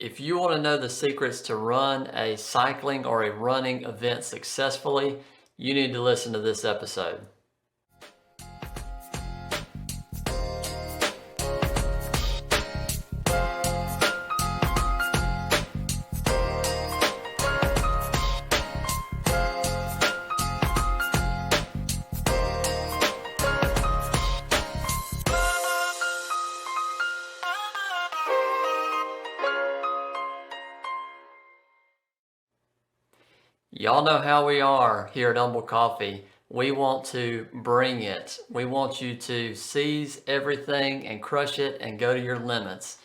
If you want to know the secrets to run a cycling or a running event successfully, you need to listen to this episode. Y'all know how we are here at Umble Coffee. We want to bring it. We want you to seize everything and crush it and go to your limits.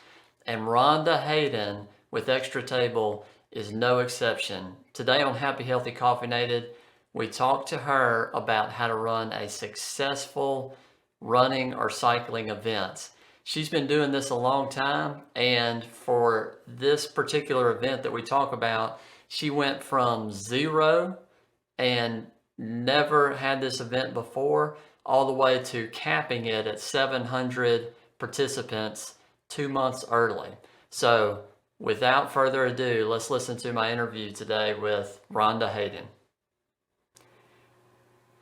And Rhonda Hayden with Extra Table is no exception. Today on Happy Healthy Caffeinated, we talked to her about how to run a successful running or cycling event. She's been doing this a long time, and for this particular event that we talk about, she went from zero and never had this event before, all the way to capping it at 700 participants 2 months early. So without further ado, let's listen to my interview today with Rhonda Hayden.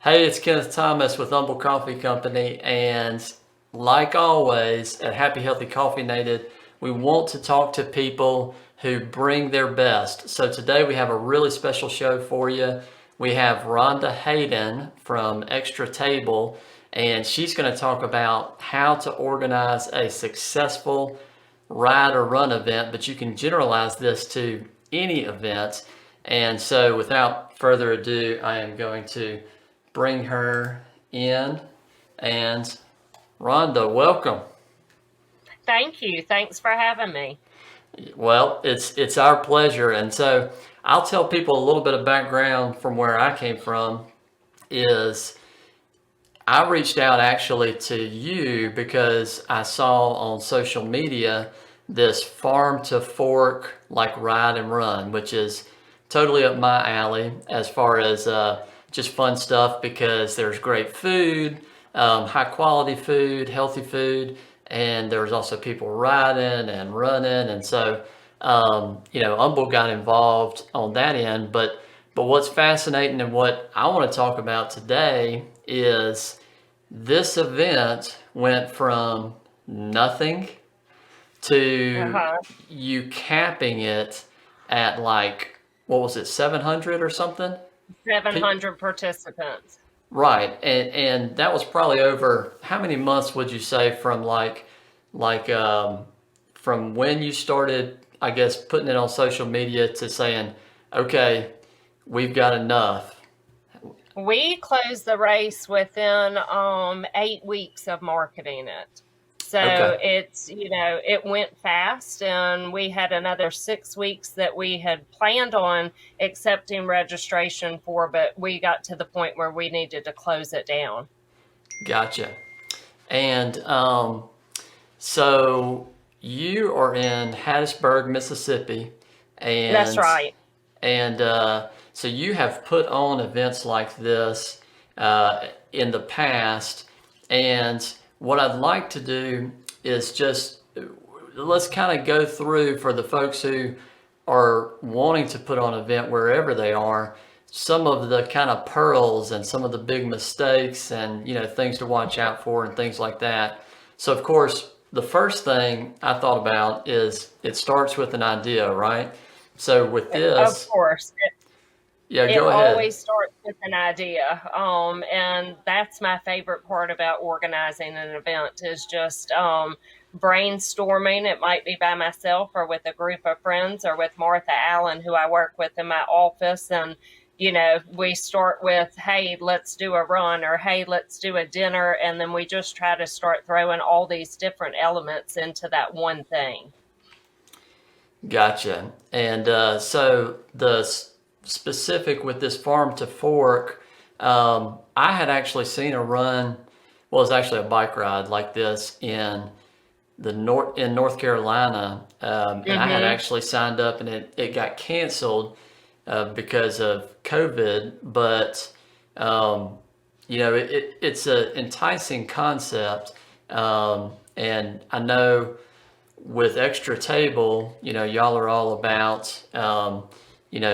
Hey, it's Kenneth Thomas with Umble Coffee Company, and like always at Happy Healthy Caffeinated, we want to talk to people who bring their best. So today we have a really special show for you. We have Rhonda Hayden from Extra Table, and she's going to talk about how to organize a successful ride or run event, but you can generalize this to any event. And so without further ado, I am going to bring her in. And Rhonda, welcome. Thank you. Thanks for having me. Well, it's our pleasure. And so I'll tell people a little bit of background from where I came from. Is I reached out actually to you because I saw on social media this farm to fork like ride and run, which is totally up my alley as far as just fun stuff, because there's great food, high quality food, healthy food, and there was also people riding and running. And so Umble got involved on that end. But what's fascinating and what I want to talk about today is this event went from nothing to you capping it at like, what was it, 700 or something? 700 participants. Right, and that was probably over how many months would you say from from when you started, I guess, putting it on social media to saying, okay, we've got enough? We closed the race within 8 weeks of marketing it. So Okay. it went fast, and we had another 6 weeks that we had planned on accepting registration for, but we got to the point where we needed to close it down. Gotcha. And so you are in Hattiesburg, Mississippi, That's and right. so you have put on events like this in the past. And what I'd like to do is just let's kind of go through, for the folks who are wanting to put on an event wherever they are, some of the kind of pearls and some of the big mistakes and things to watch out for and things like that. So of course, the first thing I thought about is it starts with an idea, right? So with Of this, course. yeah, It go ahead. always starts with an idea. And that's my favorite part about organizing an event, is just brainstorming. It might be by myself or with a group of friends or with Martha Allen, who I work with in my office. And, we start with, hey, let's do a run, or hey, let's do a dinner. And then we just try to start throwing all these different elements into that one thing. Gotcha. And so specific with this farm to fork, I had actually seen a run. Well, it's actually a bike ride like this in North Carolina, and I had Mm-hmm. actually signed up, and it got canceled because of COVID. But it's an enticing concept, and I know with Extra Table, y'all are all about,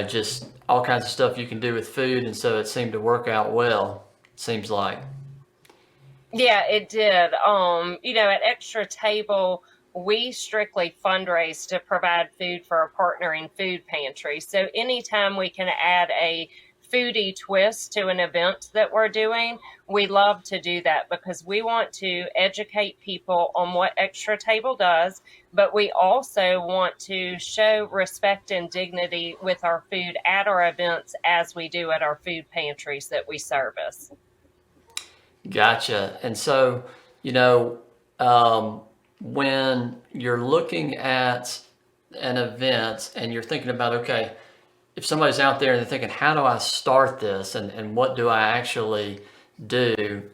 just all kinds of stuff you can do with food. And so it seemed to work out well, seems like. Yeah, it did. At Extra Table, we strictly fundraise to provide food for a partnering food pantry. So anytime we can add a foodie twist to an event that we're doing, we love to do that because we want to educate people on what Extra Table does, but we also want to show respect and dignity with our food at our events as we do at our food pantries that we service. Gotcha. And so, you know, um, when you're looking at an event and you're thinking about, okay, if somebody's out there and they're thinking, how do I start this and what do I actually do?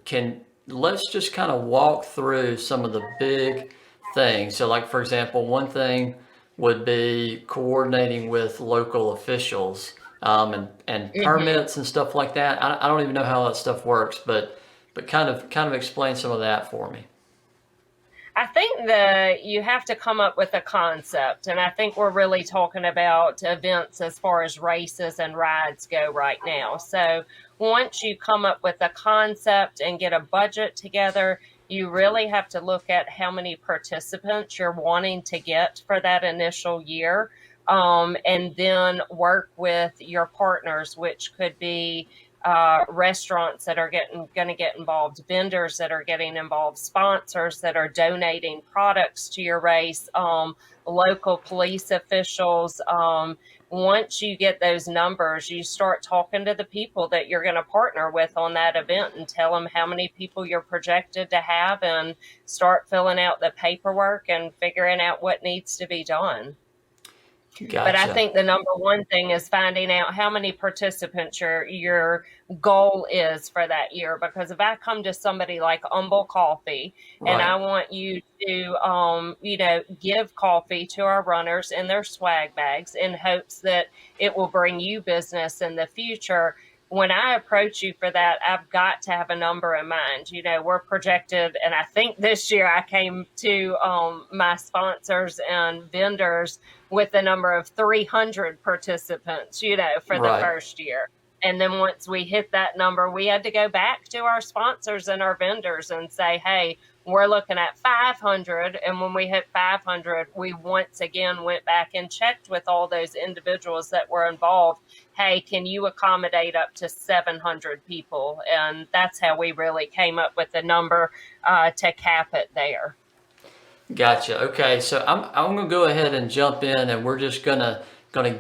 Let's just kind of walk through some of the big things. So like, for example, one thing would be coordinating with local officials, and Mhm. permits and stuff like that. I don't even know how that stuff works, but kind of explain some of that for me. I think that you have to come up with a concept, and I think we're really talking about events as far as races and rides go right now. So once you come up with a concept and get a budget together, you really have to look at how many participants you're wanting to get for that initial year, and then work with your partners, which could be restaurants that are going to get involved, vendors that are getting involved, sponsors that are donating products to your race, local police officials. Once you get those numbers, you start talking to the people that you're going to partner with on that event and tell them how many people you're projected to have and start filling out the paperwork and figuring out what needs to be done. But I Gotcha. think the number one thing is finding out how many participants your goal is for that year. Because if I come to somebody like Umble Coffee and I Right. want you to, give coffee to our runners in their swag bags in hopes that it will bring you business in the future. When I approach you for that, I've got to have a number in mind. We're projected, and I think this year I came to my sponsors and vendors with the number of 300 participants, for the Right. first year. And then once we hit that number, we had to go back to our sponsors and our vendors and say, hey, we're looking at 500. And when we hit 500, we once again went back and checked with all those individuals that were involved. Hey, can you accommodate up to 700 people? And that's how we really came up with the number to cap it there. Gotcha. Okay, so I'm gonna go ahead and jump in, and we're just gonna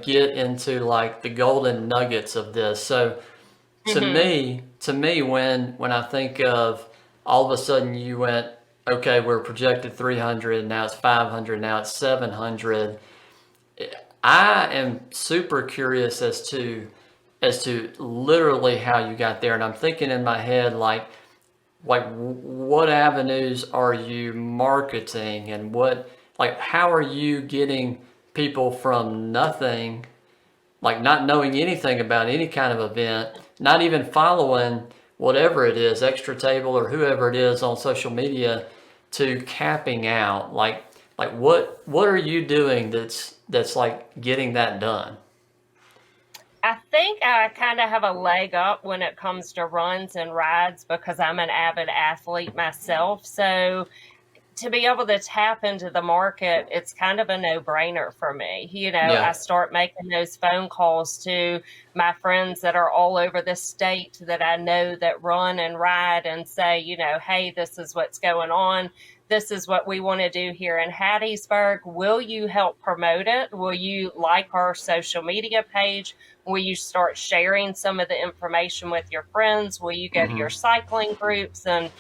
get into like the golden nuggets of this. So Hmm. to me, when I think of all of a sudden you went, okay, we're projected 300, now it's 500, now it's 700. I am super curious as to literally how you got there, and I'm thinking in my head like what avenues are you marketing and how are you getting people from nothing, like not knowing anything about any kind of event, not even following whatever it is, Extra Table or whoever it is on social media, to capping out, like what are you doing that's like getting that done? I think I kind of have a leg up when it comes to runs and rides because I'm an avid athlete myself. So to be able to tap into the market, it's kind of a no-brainer for me. I Yeah. start making those phone calls to my friends that are all over the state that I know that run and ride and say, hey, this is what's going on. This is what we want to do here in Hattiesburg. Will you help promote it? Will you like our social media page? Will you start sharing some of the information with your friends? Will you go to Hmm. your cycling groups and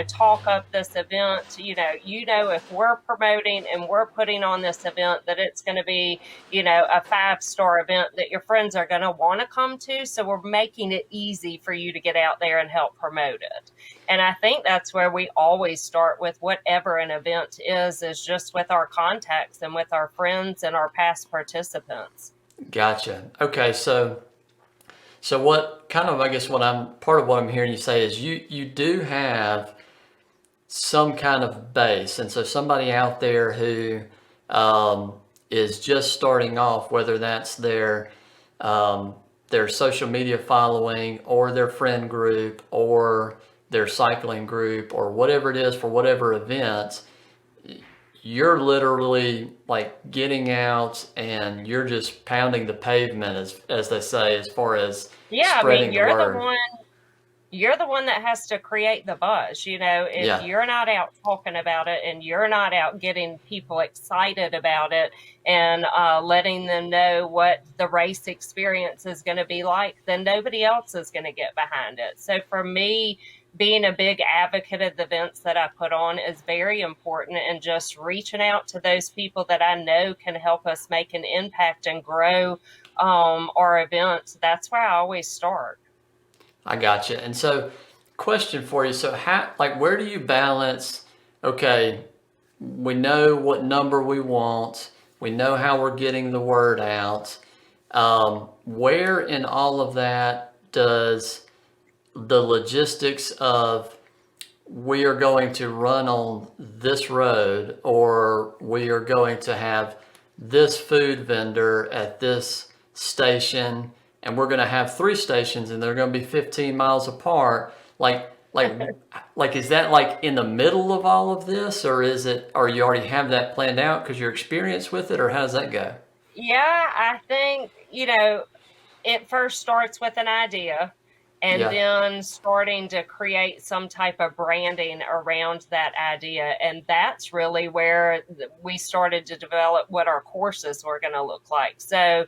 talk up this event? If we're promoting and we're putting on this event that it's going to be, a 5-star event that your friends are going to want to come to. So we're making it easy for you to get out there and help promote it. And I think that's where we always start with whatever an event is just with our contacts and with our friends and our past participants. Gotcha. Okay, so what kind of, I guess what I'm part of what I'm hearing you say is you do have some kind of base. And so somebody out there who um, is just starting off, whether that's um, their social media following or their friend group or their cycling group or whatever it is for whatever events, you're literally like getting out and you're just pounding the pavement, as they say, as far as Yeah, I mean, spreading the word. you're the one that has to create the buzz. You know, if Yeah. you're not out talking about it and you're not out getting people excited about it and letting them know what the race experience is going to be like, then nobody else is going to get behind it. So for me, being a big advocate of the events that I put on is very important, and just reaching out to those people that I know can help us make an impact and grow our events. That's where I always start. I got you. And so, question for you. So, how, like, where do you balance? Okay, we know what number we want. We know how we're getting the word out. Where in all of that does the logistics of we are going to run on this road or we are going to have this food vendor at this station and we're going to have three stations and they're going to be 15 miles apart, like like is that like in the middle of all of this, or is it, or you already have that planned out because you're experienced with it, or how does that go? Yeah, I think, it first starts with an idea and Yeah. then starting to create some type of branding around that idea. And that's really where we started to develop what our courses were going to look like. So,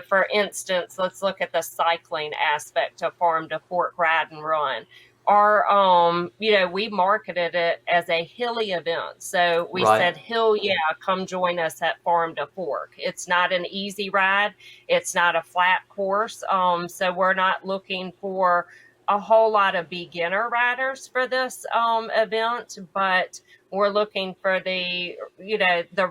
for instance, let's look at the cycling aspect of Farm to Fork Ride and Run. We marketed it as a hilly event. So we Right. said, Hill, yeah, come join us at Farm to Fork. It's not an easy ride. It's not a flat course. So we're not looking for a whole lot of beginner riders for this event, but we're looking for the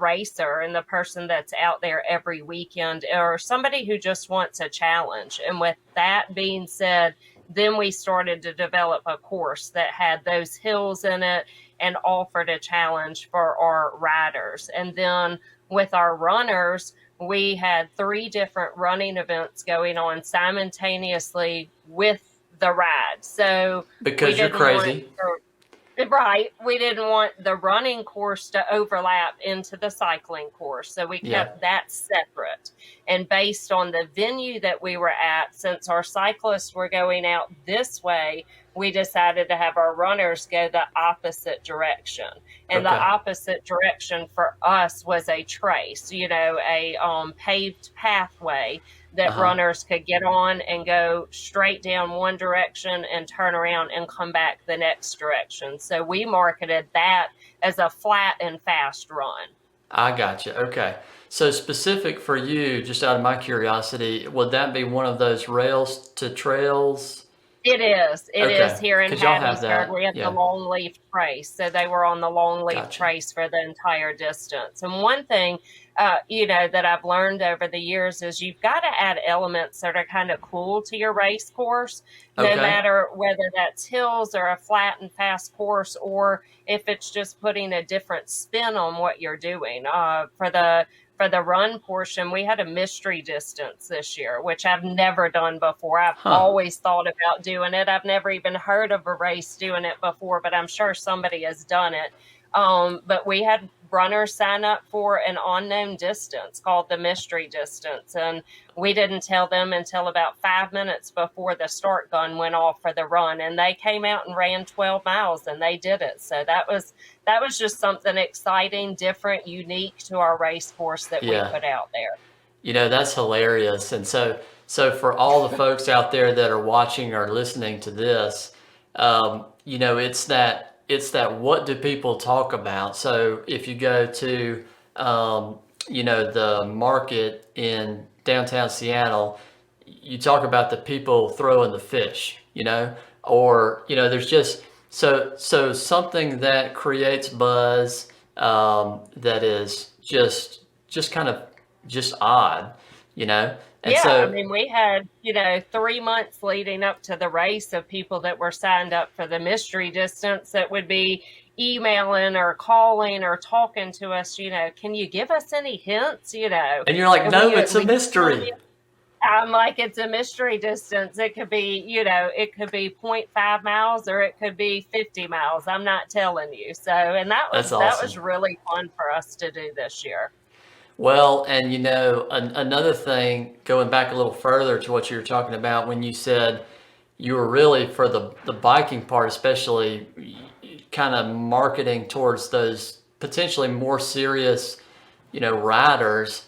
racer and the person that's out there every weekend, or somebody who just wants a challenge. And with that being said, then we started to develop a course that had those hills in it and offered a challenge for our riders. And then with our runners, we had three different running events going on simultaneously with the ride. So we Because you're didn't want crazy. Right. We didn't want the running course to overlap into the cycling course. So we Yeah. kept that separate. And based on the venue that we were at, since our cyclists were going out this way, we decided to have our runners go the opposite direction. And the Okay. opposite direction for us was a trace, a paved pathway that Uh-huh. runners could get on and go straight down one direction and turn around and come back the next direction. So we marketed that as a flat and fast run. I got you. Okay. So specific for you, just out of my curiosity, would that be one of those rails to trails? It is. It is Okay. here in Because y'all have Hattiesburg. that. We have the Yeah. longleaf trace. So they were on the longleaf Gotcha. trace for the entire distance. And one thing, that I've learned over the years is you've got to add elements that are kind of cool to your race course, no Okay. matter whether that's hills or a flat and fast course, or if it's just putting a different spin on what you're doing. For the run portion, we had a mystery distance this year, which I've never done before. I've Huh. always thought about doing it. I've never even heard of a race doing it before, but I'm sure somebody has done it. But we had runners sign up for an unknown distance called the mystery distance. And we didn't tell them until about 5 minutes before the start gun went off for the run. And they came out and ran 12 miles and they did it. So that was just something exciting, different, unique to our race course that we Yeah. put out there. That's hilarious. And so for all the folks out there that are watching or listening to this, it's that what do people talk about? So if you go to the market in downtown Seattle, you talk about the people throwing the fish, or there's just so something that creates buzz, that is just kind of just odd, and Yeah, I so mean, we had, 3 months leading up to the race of people that were signed up for the mystery distance that would be emailing or calling or talking to us, can you give us any hints, And you're like, and no, it's a mystery. I'm like, it's a mystery distance. It could be, it could be 0.5 miles or it could be 50 miles. I'm not telling you. So, and that That's was awesome. really fun for us to do this year. Well, and another thing, going back a little further to what you were talking about when you said you were really for the biking part, especially kind of marketing towards those potentially more serious, riders.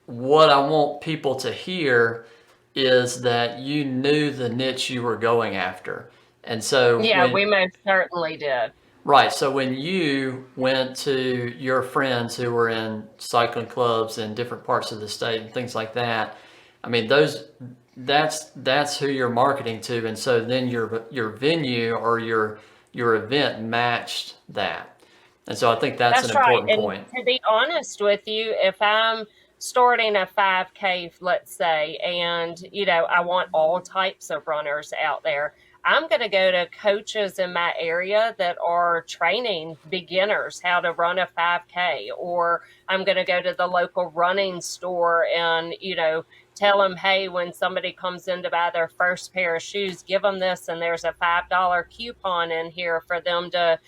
What I want people to hear is that you knew the niche you were going after. And so Yeah, we most certainly did. right, so when you went to your friends who were in cycling clubs in different parts of the state and things like that, I mean that's who you're marketing to, and so then your venue or your event matched that. And so I think that's an That's right. important And point. to be honest with you, if I'm starting a 5K, let's say, and, I want all types of runners out there, I'm going to go to coaches in my area that are training beginners how to run a 5K, or I'm going to go to the local running store and, tell them, hey, when somebody comes in to buy their first pair of shoes, give them this, and there's a $5 coupon in here for them to,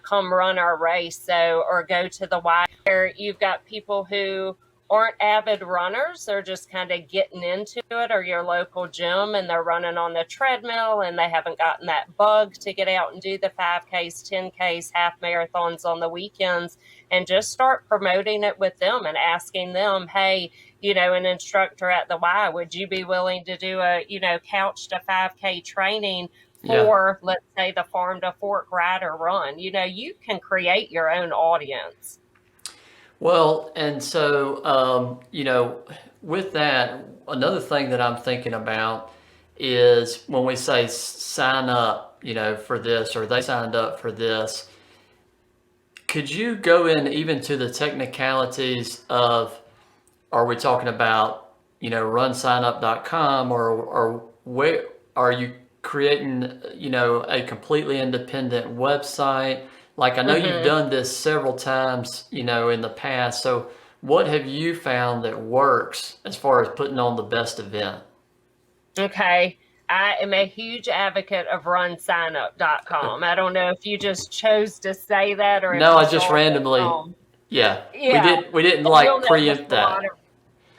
come run our race. So, or go to the Y, where you've got people who aren't avid runners, they're just kind of getting into it, or your local gym and they're running on the treadmill and they haven't gotten that bug to get out and do the 5Ks, 10Ks, half marathons on the weekends, and just start promoting it with them and asking them, hey, an instructor at the Y, would you be willing to do a, couch to 5K training Yeah. for, let's say, the Farm to Fork Rider Run? You can create your own audience. Well, and so, with that, another thing that I'm thinking about is when we say sign up, for this, or they signed up for this, could you go in even to the technicalities of, are we talking about, runsignup.com, or where are you creating, a completely independent website? Like I know you've Mm-hmm. done this several times, in the past. So what have you found that works as far as putting on the best event? Okay. I am a huge advocate of runsignup.com. I don't know if you just chose to say that or if No, you I just saw it. randomly, yeah, we Yeah. did we didn't And you'll like notice preempt a lot that. of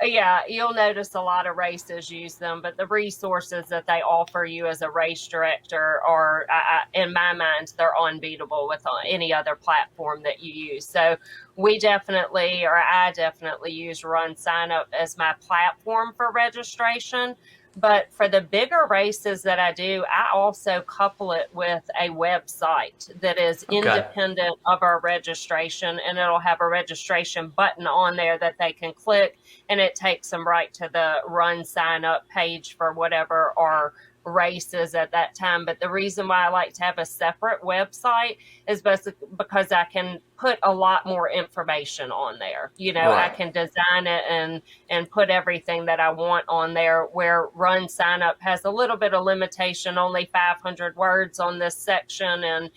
Yeah, you'll notice a lot of races use them, but the resources that they offer you as a race director are, in my mind, they're unbeatable with any other platform that you use. So I definitely use Run Sign Up as my platform for registration. But for the bigger races that I do, I also couple it with a website that is Okay. independent of our registration, and it'll have a registration button on there that they can click, and it takes them right to the Run Sign Up page for whatever our races at that time. But the reason why I like to have a separate website is because I can put a lot more information on there. I Right. can design it and put everything that I want on there, where Run Sign Up has a little bit of limitation, only 500 words on this section, and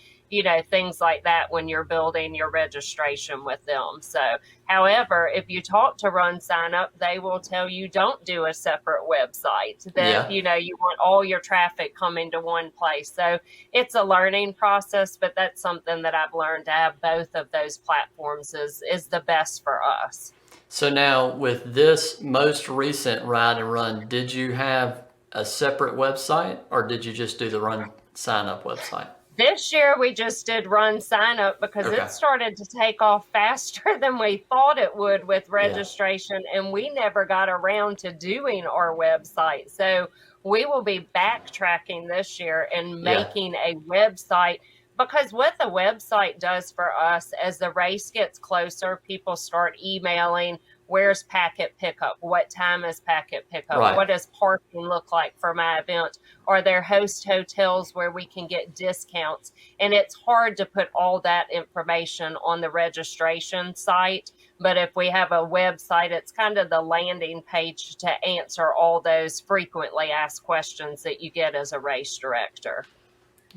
things like that when you're building your registration with them. So, however, if you talk to Run Sign Up, they will tell you don't do a separate website, that Yeah. you want all your traffic coming to one place. So it's a learning process, but that's something that I've learned, to have both of those platforms is the best for us. So now with this most recent ride and run, did you have a separate website or did you just do the run sign up website? This year we just did Run Sign Up because Okay. it started to take off faster than we thought it would with Yeah. registration, and we never got around to doing our website. So we will be backtracking this year and Yeah. making a website, because what the website does for us, as the race gets closer, people start emailing, where's packet pickup? What time is packet pickup? Right. What does parking look like for my event? Are there host hotels where we can get discounts? And it's hard to put all that information on the registration site. But if we have a website, it's kind of the landing page to answer all those frequently asked questions that you get as a race director.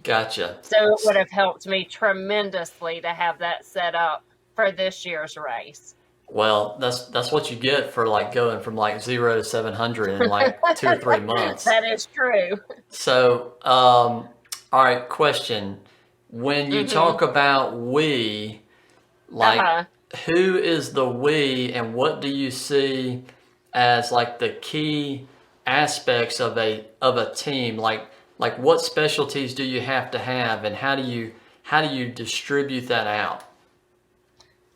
Gotcha. So it would have helped me tremendously to have that set up for this year's race. Well, that's what you get for like going from like 0 to 700 in like 2 or 3 months. That is true. So, all right, question. When you Hmm. talk about we, like, Uh-huh. who is the we and what do you see as like the key aspects of a team? Like what specialties do you have to have and how do you distribute that out?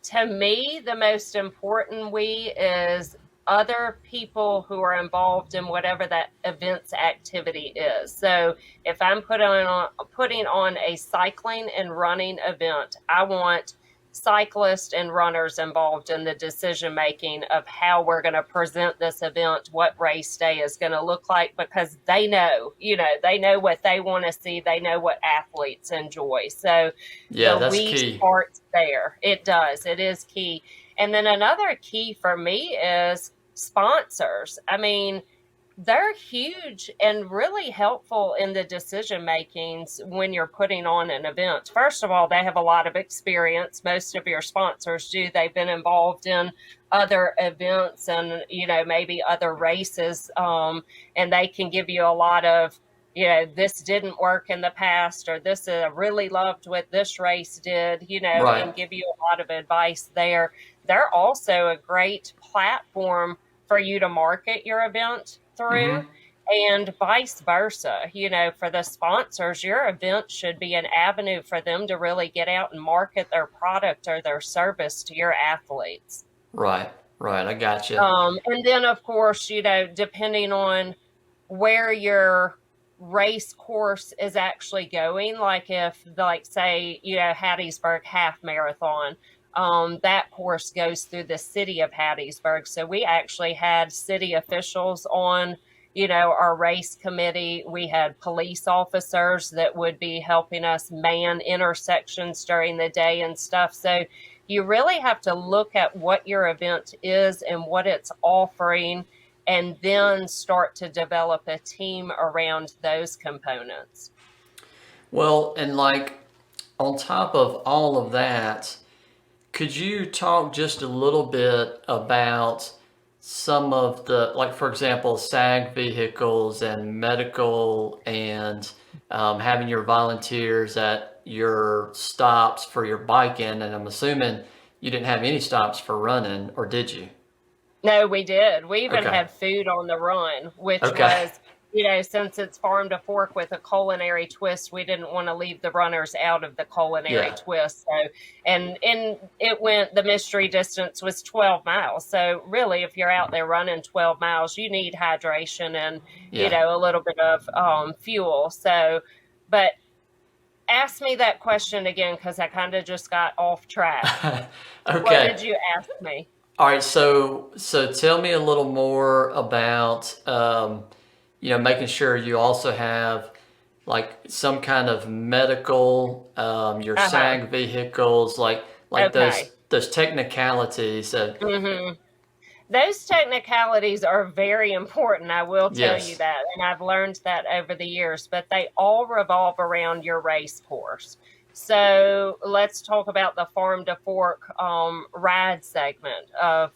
To me, the most important we is other people who are involved in whatever that event's activity is. So if I'm putting on a cycling and running event, I want cyclists and runners involved in the decision making of how we're going to present this event, what race day is going to look like, because they know what they want to see, they know what athletes enjoy. So Yeah, the that's we key. starts there. It does. It is key. And then another key for me is sponsors. I mean, they're huge and really helpful in the decision makings when you're putting on an event. First of all, they have a lot of experience. Most of your sponsors do. They've been involved in other events and maybe other races, and they can give you a lot of this didn't work in the past, or this really loved what this race did, Right. and give you a lot of advice there. They're also a great platform for you to market your event through, Mm-hmm. and vice versa. For the sponsors, your event should be an avenue for them to really get out and market their product or their service to your athletes. Right. Right. I got you. And then, of course, depending on where your race course is actually going, like if, like, say, Hattiesburg half marathon, that course goes through the city of Hattiesburg. So we actually had city officials on, our race committee. We had police officers that would be helping us man intersections during the day and stuff. So you really have to look at what your event is and what it's offering, and then start to develop a team around those components. Well, and like on top of all of that, could you talk just a little bit about some of the, like, for example, SAG vehicles and medical and having your volunteers at your stops for your biking? And I'm assuming you didn't have any stops for running, or did you? No, we did. We even Okay. had food on the run, which Okay. was, since it's farm to fork with a culinary twist, we didn't want to leave the runners out of the culinary Yeah. twist. So, and it went, the mystery distance was 12 miles. So really, if you're out there running 12 miles, you need hydration and, Yeah. a little bit of fuel. So, but ask me that question again, because I kind of just got off track. What Okay. did you ask me? All right, so tell me a little more about making sure you also have like some kind of medical, your Uh-huh. SAG vehicles, like Okay. those technicalities. Hmm. Those technicalities are very important. I will tell you Yes, that. And I've learned that over the years, but they all revolve around your race course. So let's talk about the farm to fork ride segment of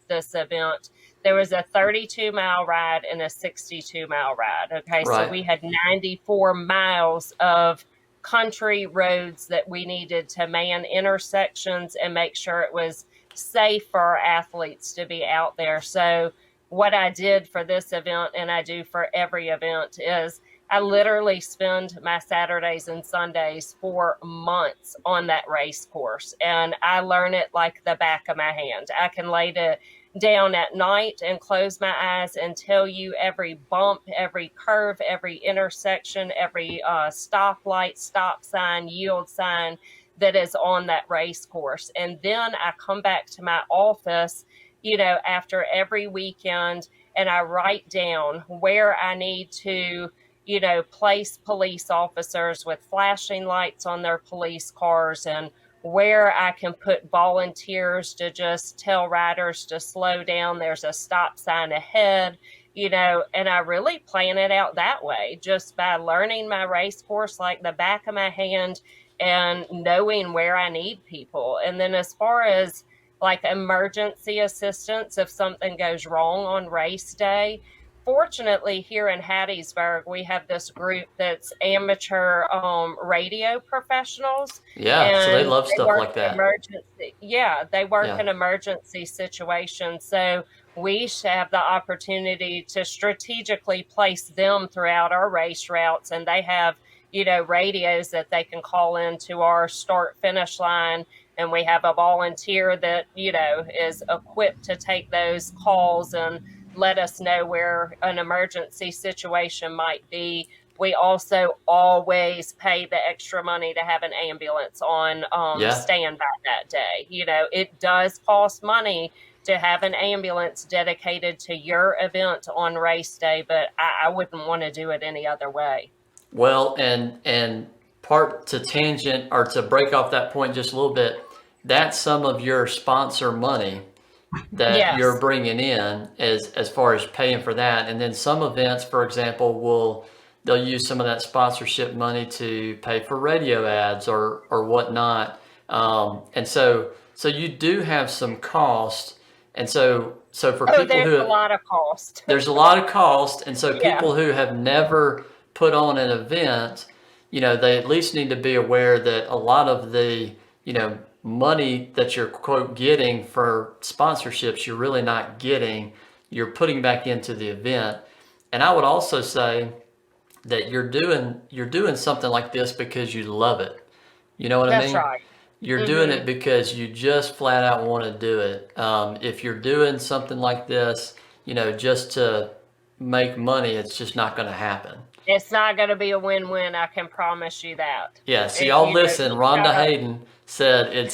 this event. There was a 32-mile ride and a 62-mile ride. Okay. So right, we had 94 miles of country roads that we needed to man intersections and make sure it was safe for our athletes to be out there. So, what I did for this event, and I do for every event, is I literally spend my Saturdays and Sundays for months on that race course, and I learn it like the back of my hand. I can lay it down at night and close my eyes and tell you every bump, every curve, every intersection, every stoplight, stop sign, yield sign that is on that race course. And then I come back to my office, after every weekend, and I write down where I need to, place police officers with flashing lights on their police cars, and where I can put volunteers to just tell riders to slow down. There's a stop sign ahead. and I really plan it out that way, just by learning my race course like the back of my hand and knowing where I need people. And then as far as like emergency assistance, if something goes wrong on race day, fortunately here in Hattiesburg, we have this group that's amateur radio professionals, Yeah, so they and love they stuff work like in that. emergency. Yeah, they work Yeah. in emergency situations. So we should have the opportunity to strategically place them throughout our race routes, and they have radios that they can call into our start finish line, and we have a volunteer that is equipped to take those calls and let us know where an emergency situation might be. We also always pay the extra money to have an ambulance on Yeah. standby that day. It does cost money to have an ambulance dedicated to your event on race day, but I wouldn't want to do it any other way. Well, and part to tangent or to break off that point just a little bit, that's some of your sponsor money that you're Yes. bringing in as far as paying for that. And then some events, for example, they'll use some of that sponsorship money to pay for radio ads or whatnot. And so you do have some cost. And so for Oh, people there's who a have, lot of cost. there's a lot of cost, and so Yeah. people who have never put on an event, they at least need to be aware that a lot of the, money that you're quote getting for sponsorships, you're really not getting. You're putting back into the event. And I would also say that you're doing something like this because you love it. You know what I That's mean? right. You're doing Hmm. it because you just flat out want to do it. If you're doing something like this, just to make money, it's just not going to happen. It's not going to be a win-win. I can promise you that. Yeah, see, y'all listen. You Rhonda gotta. Hayden said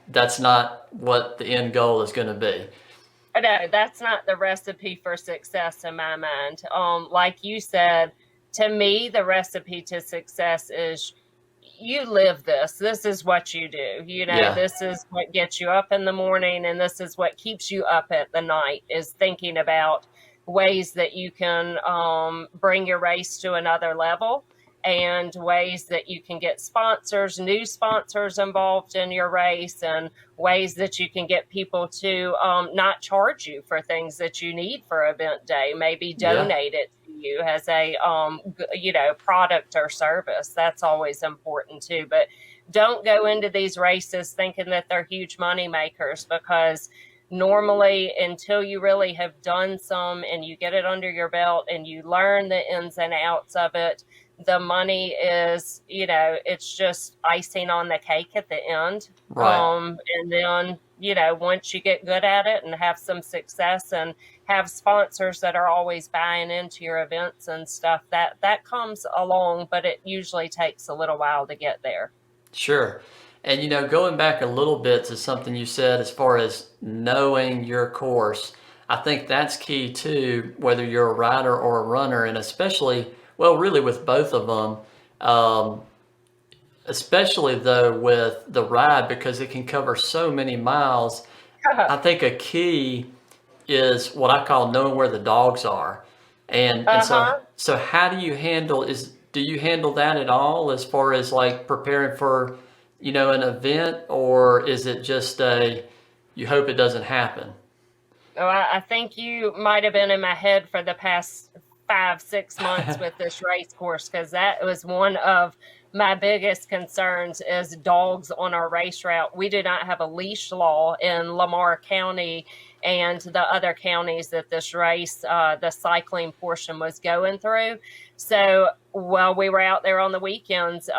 that's not what the end goal is going to be. No, that's not the recipe for success in my mind. Like you said, to me, the recipe to success is you live this. This is what you do. Yeah, This is what gets you up in the morning, and this is what keeps you up at the night, is thinking about ways that you can bring your race to another level, and ways that you can get sponsors, new sponsors involved in your race, and ways that you can get people to not charge you for things that you need for event day, maybe yeah, donate it to you as a product or service. That's always important too. But don't go into these races thinking that they're huge money makers, because normally, until you really have done some and you get it under your belt and you learn the ins and outs of it, the money is, it's just icing on the cake at the end. right. And then, once you get good at it and have some success and have sponsors that are always buying into your events and stuff, that comes along, but it usually takes a little while to get there. Sure. And going back a little bit to something you said as far as knowing your course, I think that's key too, whether you're a rider or a runner, and especially, well, really with both of them, especially though with the ride because it can cover so many miles. I think a key is what I call knowing where the dogs are. And so Uh-huh. so how do you handle that at all as far as like preparing for, an event, or is it just you hope it doesn't happen? Oh, I think you might have been in my head for the past 5, 6 months with this race course, because that was one of my biggest concerns is dogs on our race route. We do not have a leash law in Lamar County and the other counties that this race, the cycling portion, was going through. So while we were out there on the weekends,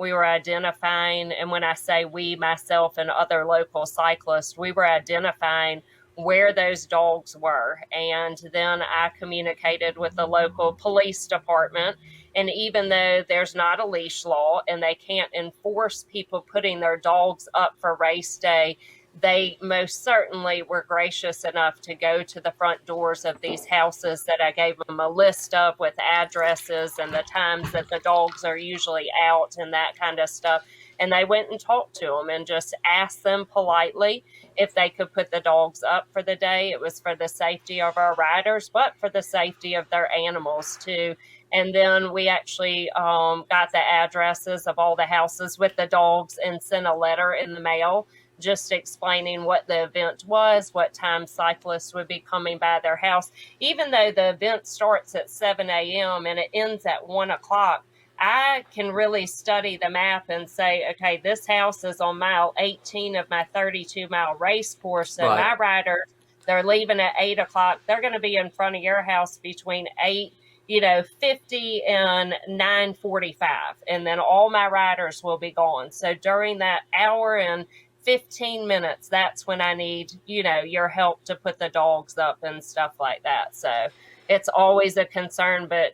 we were identifying, and when I say we, myself and other local cyclists, we were identifying where those dogs were. And then I communicated with the local police department. And even though there's not a leash law and they can't enforce people putting their dogs up for race day, they most certainly were gracious enough to go to the front doors of these houses that I gave them a list of, with addresses and the times that the dogs are usually out and that kind of stuff. And they went and talked to them and just asked them politely if they could put the dogs up for the day. It was for the safety of our riders, but for the safety of their animals too. And then we actually got the addresses of all the houses with the dogs and sent a letter in the mail just explaining what the event was, what time cyclists would be coming by their house. Even though the event starts at 7 a.m. and it ends at 1 o'clock, I can really study the map and say, okay, this house is on mile 18 of my 32-mile race course. So my riders, they're leaving at 8 o'clock. They're going to be in front of your house between 8:50 and 9:45. And then all my riders will be gone. So during that hour and 15 minutes, that's when I need, your help to put the dogs up and stuff like that. So it's always a concern, but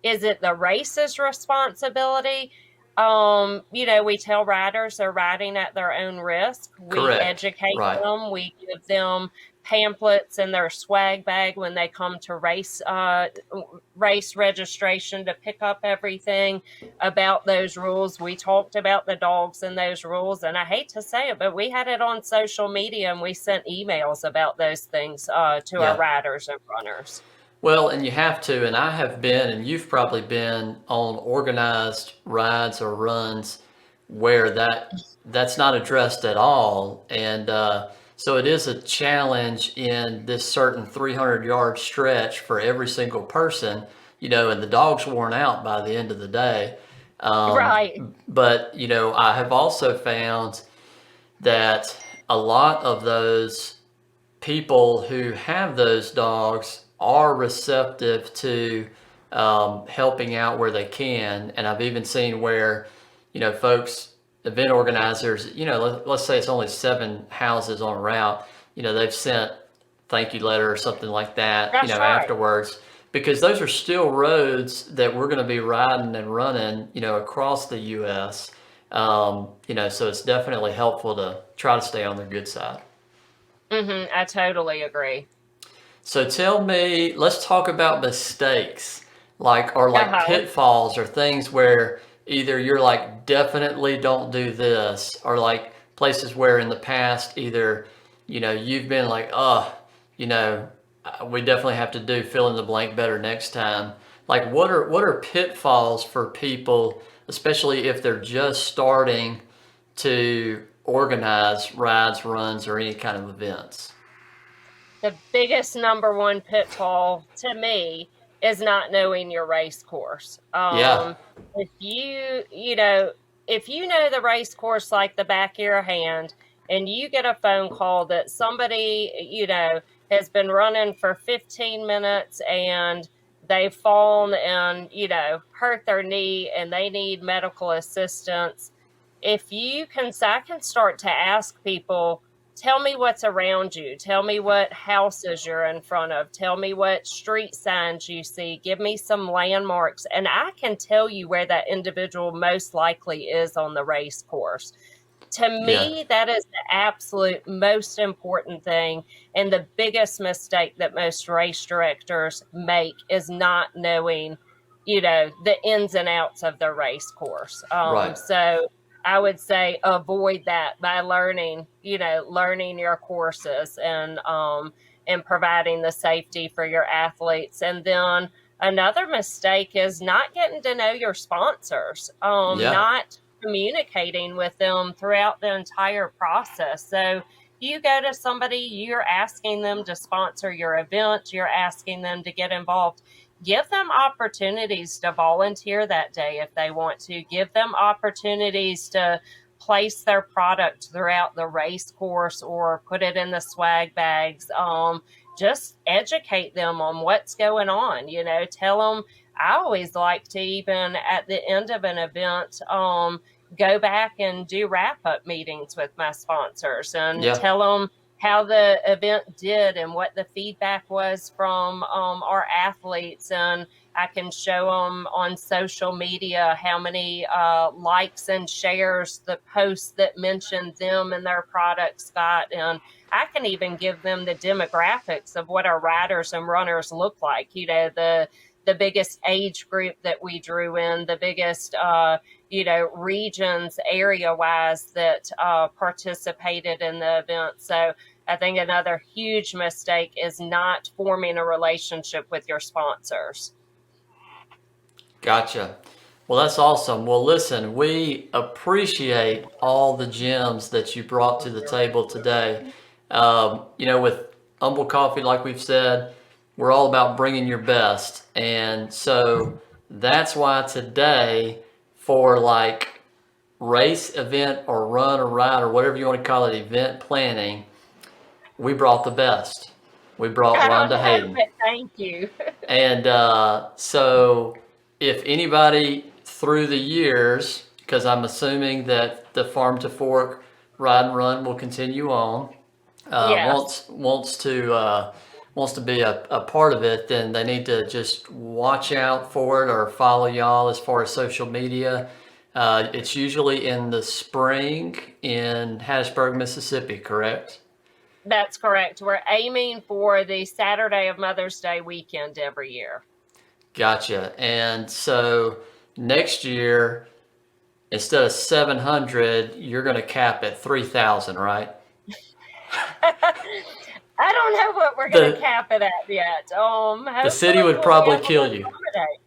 is it the race's responsibility? We tell riders they're riding at their own risk. We educate them. We give them pamphlets in their swag bag when they come to race registration to pick up everything about those rules. We talked about the dogs and those rules, and I hate to say it, but we had it on social media and we sent emails about those things to our riders and runners. Well, and you have to, and I have been, and you've probably been on organized rides or runs where that's not addressed at all. And so it is a challenge in this certain 300-yard stretch for every single person, and the dog's worn out by the end of the day. Right. But, I have also found that a lot of those people who have those dogs are receptive to helping out where they can. And I've even seen where, folks, event organizers, let's say it's only 7 houses on a route, they've sent thank you letter or something like that, That's right. afterwards, because those are still roads that we're going to be riding and running, across the U.S. So it's definitely helpful to try to stay on the good side. I totally agree. So tell me, let's talk about mistakes, like pitfalls or things where either you're like, definitely don't do this, or like places where in the past either, you've been like, we definitely have to do fill in the blank better next time. Like what are pitfalls for people, especially if they're just starting to organize rides, runs, or any kind of events? The biggest number one pitfall to me is not knowing your race course. If you know the race course like the back of your hand, and you get a phone call that somebody, has been running for 15 minutes and they've fallen and, hurt their knee and they need medical assistance. I can start to ask people, tell me what's around you. Tell me what houses you're in front of. Tell me what street signs you see. Give me some landmarks. And I can tell you where that individual most likely is on the race course. To me, that is the absolute most important thing. And the biggest mistake that most race directors make is not knowing, the ins and outs of the race course. So I would say avoid that by learning your courses and providing the safety for your athletes. And then another mistake is not getting to know your sponsors, not communicating with them throughout the entire process. So you go to somebody, you're asking them to sponsor your event, you're asking them to get involved. Give them opportunities to volunteer that day if they want to. Give them opportunities to place their product throughout the race course or put it in the swag bags. Just educate them on what's going on. Tell them. I always like to, even at the end of an event, go back and do wrap-up meetings with my sponsors and tell them how the event did and what the feedback was from our athletes. And I can show them on social media how many likes and shares the posts that mentioned them and their products got. And I can even give them the demographics of what our riders and runners look like. The biggest age group that we drew in, the biggest, regions area wise that participated in the event. So I think another huge mistake is not forming a relationship with your sponsors. Gotcha. Well, that's awesome. Well, listen, we appreciate all the gems that you brought to the table today. With Umble Coffee, like we've said, we're all about bringing your best. And so that's why today, for like race event or run or ride or whatever you want to call it, event planning, we brought the best. We brought I don't Rhonda know, Hayden. but thank you. And so, if anybody through the years, because I'm assuming that the Farm to Fork Ride and Run will continue on, Yes. wants to be a part of it, then they need to just watch out for it or follow y'all as far as social media. It's usually in the spring in Hattiesburg, Mississippi, correct? That's correct. We're aiming for the Saturday of Mother's Day weekend every year. Gotcha. And so next year, instead of 700, you're going to cap at 3,000, right? I don't know what we're going to The cap it at yet. the city Hopefully would we'll be probably able kill to you. accommodate.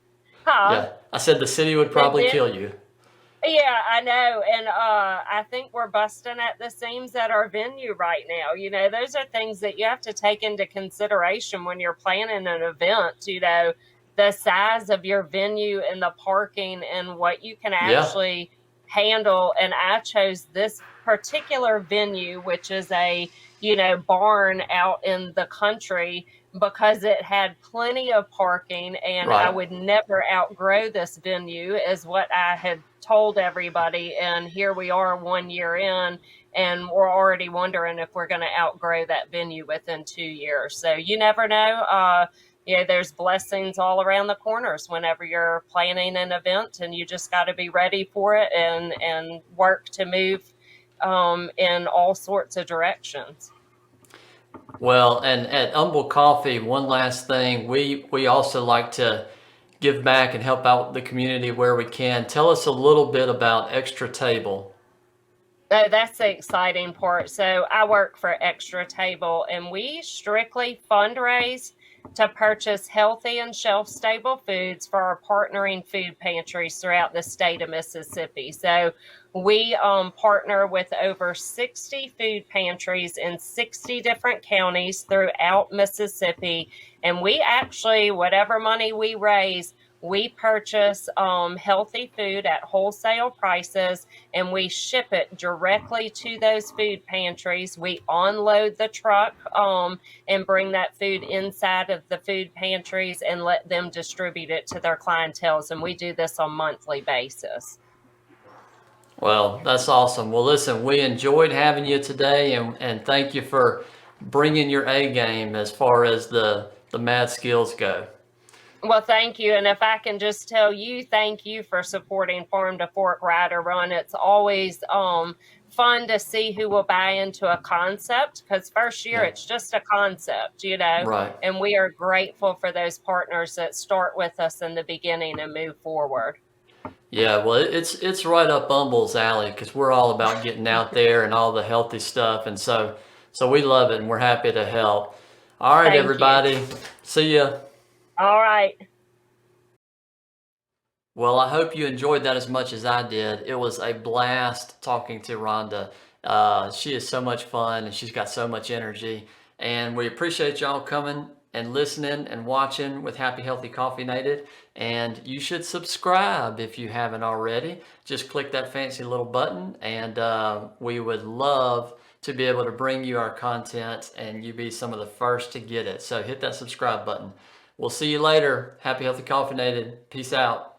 Huh? Yeah, I said the city would The probably ven- kill you. Yeah, I know. And I think we're busting at the seams at our venue right now. Those are things that you have to take into consideration when you're planning an event, the size of your venue and the parking and what you can Yeah, actually handle. And I chose this particular venue, which is a, barn out in the country because it had plenty of parking and I right. would never outgrow this venue, is what I had told everybody. And here we are 1 year in, and we're already wondering if we're going to outgrow that venue within 2 years. So you never know. There's blessings all around the corners whenever you're planning an event, and you just got to be ready for it and work to move in all sorts of directions. Well, and at Umble Coffee, one last thing, we also like to give back and help out the community where we can. Tell us a little bit about Extra Table. Oh, that's the exciting part. So I work for Extra Table, and we strictly fundraise to purchase healthy and shelf-stable foods for our partnering food pantries throughout the state of Mississippi. So we partner with over 60 food pantries in 60 different counties throughout Mississippi. And we actually, whatever money we raise, we purchase healthy food at wholesale prices, and we ship it directly to those food pantries. We unload the truck and bring that food inside of the food pantries and let them distribute it to their clientele. And we do this on a monthly basis. Well, that's awesome. Well, listen, we enjoyed having you today, and thank you for bringing your A game as far as the mad skills go. Well, thank you. And if I can just tell you, thank you for supporting Farm to Fork Ride or Run. It's always fun to see who will buy into a concept, because first year Yeah, it's just a concept, right. and we are grateful for those partners that start with us in the beginning and move forward. Yeah, well, it's right up Bumble's alley because we're all about getting out there and all the healthy stuff, and so we love it and we're happy to help. All right, Thank you. everybody. See ya. All right. Well, I hope you enjoyed that as much as I did. It was a blast talking to Rhonda. She is so much fun and she's got so much energy. And we appreciate y'all coming and listening and watching with Happy Healthy Coffee Nated. And you should subscribe if you haven't already. Just click that fancy little button, and we would love to be able to bring you our content and you be some of the first to get it. So hit that subscribe button. We'll see you later. Happy Healthy Coffee Nated. Peace out.